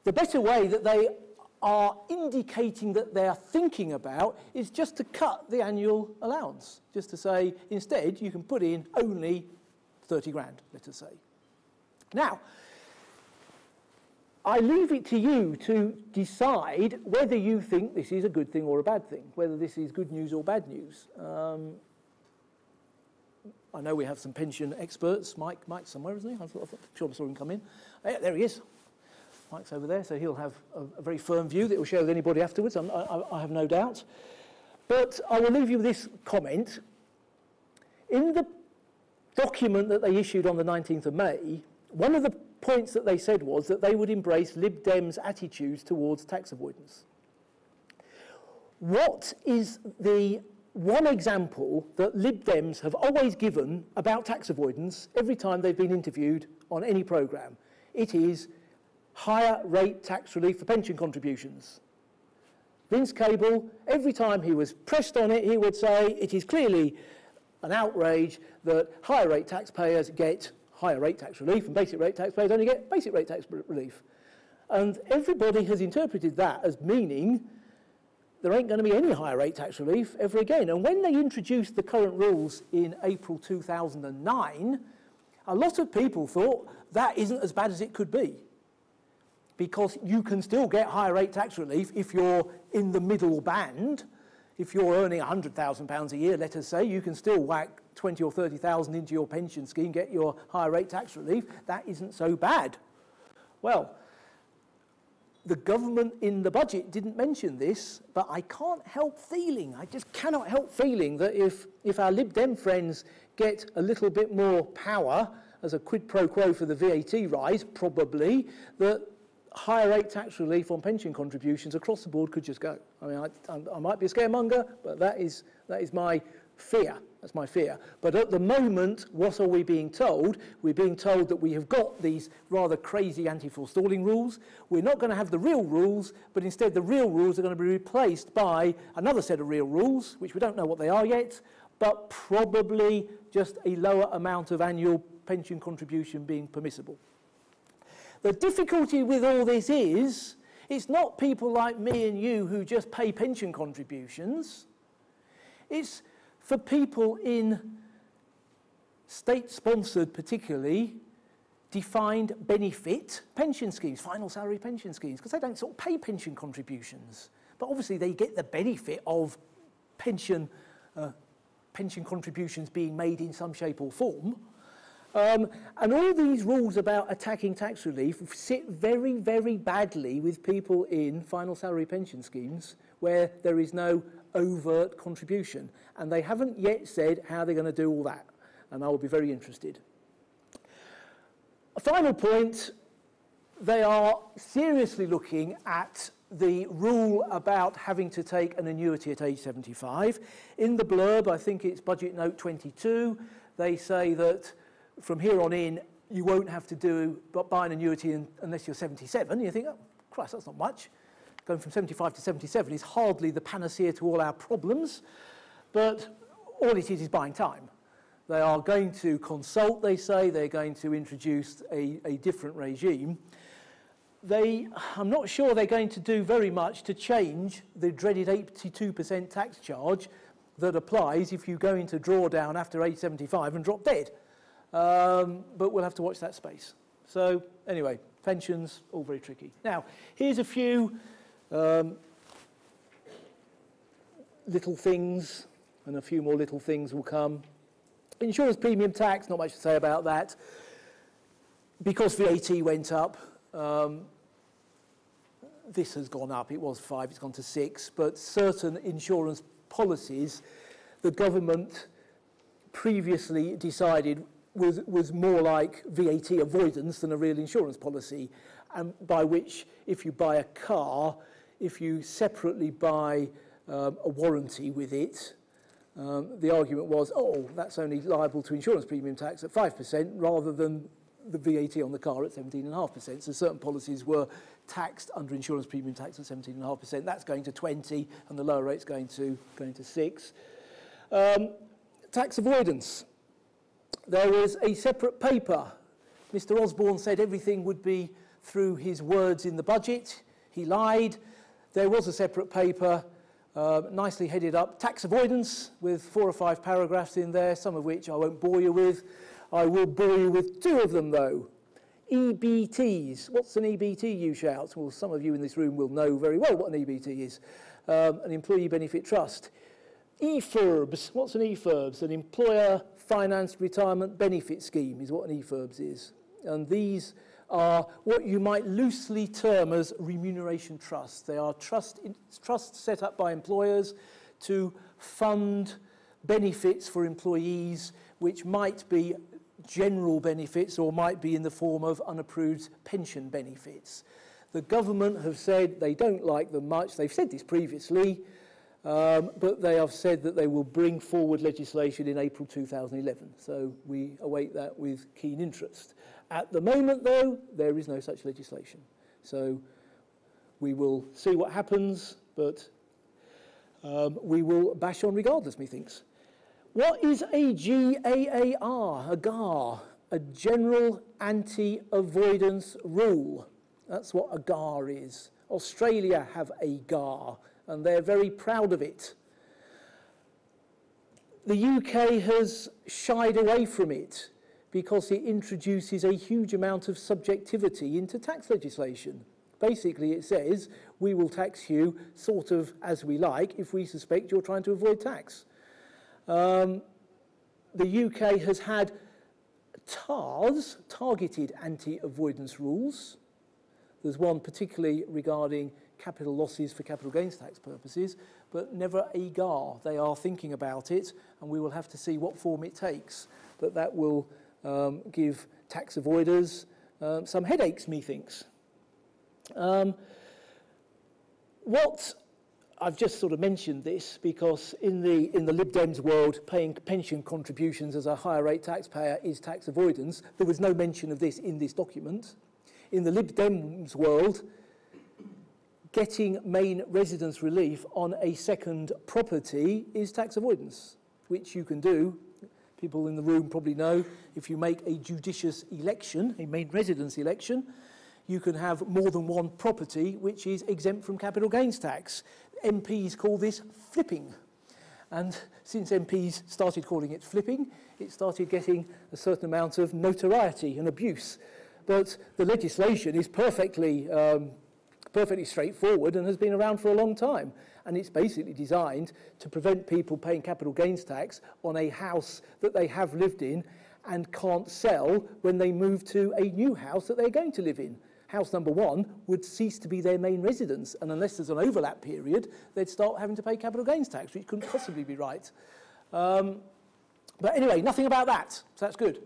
The better way that they are indicating that they're thinking about is just to cut the annual allowance. Just to say, instead, you can put in only 30 grand, let us say. Now, I leave it to you to decide whether you think this is a good thing or a bad thing, whether this is good news or bad news. I know we have some pension experts. Mike's somewhere, isn't he? I'm sure I saw him come in. Yeah, there he is. Mike's over there, so he'll have a very firm view that he'll share with anybody afterwards, I have no doubt. But I will leave you with this comment. In the document that they issued on the 19th of May, one of the points that they said was that they would embrace Lib Dems' attitudes towards tax avoidance. What is the one example that Lib Dems have always given about tax avoidance every time they've been interviewed on any programme? It is higher rate tax relief for pension contributions. Vince Cable, every time he was pressed on it, he would say it is clearly an outrage that higher rate taxpayers get higher rate tax relief and basic rate taxpayers only get basic rate tax relief. And everybody has interpreted that as meaning there ain't going to be any higher rate tax relief ever again. And when they introduced the current rules in April 2009, a lot of people thought that isn't as bad as it could be, because you can still get higher rate tax relief if you're in the middle band. If you're earning £100,000 a year, let us say, you can still whack 20 or 30,000 into your pension scheme, get your higher rate tax relief. That isn't so bad. Well, the government in the budget didn't mention this, but I can't help feeling, I just cannot help feeling that if our Lib Dem friends get a little bit more power as a quid pro quo for the VAT rise, probably, that higher rate tax relief on pension contributions across the board could just go. I mean, I might be a scaremonger, but that is my fear. That's my fear. But at the moment, what are we being told? We're being told that we have got these rather crazy anti-forestalling rules. We're not going to have the real rules, but instead the real rules are going to be replaced by another set of real rules, which we don't know what they are yet, but probably just a lower amount of annual pension contribution being permissible. The difficulty with all this is, it's not people like me and you who just pay pension contributions. It's for people in state-sponsored, particularly, defined benefit pension schemes, final salary pension schemes, because they don't sort of pay pension contributions. But obviously they get the benefit of pension contributions being made in some shape or form. And all these rules about attacking tax relief sit very, very badly with people in final salary pension schemes where there is no overt contribution. And they haven't yet said how they're going to do all that. And I will be very interested. A final point, they are seriously looking at the rule about having to take an annuity at age 75. In the blurb, I think it's budget note 22, they say that from here on in, you won't have to buy an annuity unless you're 77. You think, oh, Christ, that's not much. Going from 75 to 77 is hardly the panacea to all our problems, but all it is buying time. They are going to consult, they say, they're going to introduce a different regime. I'm not sure they're going to do very much to change the dreaded 82% tax charge that applies if you go into drawdown after age 75 and drop dead. But we'll have to watch that space. So anyway, pensions, all very tricky. Now, here's a few little things, and a few more little things will come. Insurance premium tax, not much to say about that. Because VAT went up, this has gone up. It was 5, it's gone to 6. But certain insurance policies, the government previously decided was more like VAT avoidance than a real insurance policy, and by which, if you buy a car, if you separately buy a warranty with it, the argument was, oh, that's only liable to insurance premium tax at 5% rather than the VAT on the car at 17.5%. So certain policies were taxed under insurance premium tax at 17.5%. That's going to 20, and the lower rate's going to 6. Tax avoidance. There was a separate paper. Mr. Osborne said everything would be through his words in the budget. He lied. There was a separate paper, nicely headed up, tax avoidance, with 4 or 5 paragraphs in there, some of which I won't bore you with. I will bore you with 2 of them, though. EBTs. What's an EBT, you shout? Well, some of you in this room will know very well what an EBT is. An employee benefit trust. EFIRBs. What's an EFIRBs? An employer financed retirement benefit scheme is what an EFIRBs is. And these are what you might loosely term as remuneration trusts. They are trusts set up by employers to fund benefits for employees, which might be general benefits or might be in the form of unapproved pension benefits. The government have said they don't like them much. They've said this previously, but they have said that they will bring forward legislation in April 2011. So we await that with keen interest. At the moment, though, there is no such legislation. So we will see what happens, but we will bash on regardless, methinks. What is a GAAR, a GAR? A General Anti-Avoidance Rule. That's what a GAR is. Australia have a GAR, and they're very proud of it. The UK has shied away from it because it introduces a huge amount of subjectivity into tax legislation. Basically, it says, we will tax you sort of as we like if we suspect you're trying to avoid tax. The UK has had TARS, targeted anti-avoidance rules. There's one particularly regarding capital losses for capital gains tax purposes, but never a GAR. They are thinking about it, and we will have to see what form it takes. But that will give tax avoiders some headaches, methinks. I've just sort of mentioned this because in the Lib Dems world, paying pension contributions as a higher rate taxpayer is tax avoidance. There was no mention of this in this document. In the Lib Dems world, getting main residence relief on a second property is tax avoidance, which you can do. People in the room probably know if you make a judicious election, a main residence election, you can have more than one property which is exempt from capital gains tax. MPs call this flipping. And since MPs started calling it flipping, it started getting a certain amount of notoriety and abuse. But the legislation is perfectly straightforward and has been around for a long time. And it's basically designed to prevent people paying capital gains tax on a house that they have lived in and can't sell when they move to a new house that they're going to live in. House number 1 would cease to be their main residence, and unless there's an overlap period, they'd start having to pay capital gains tax, which couldn't possibly be right. But anyway, nothing about that, so that's good.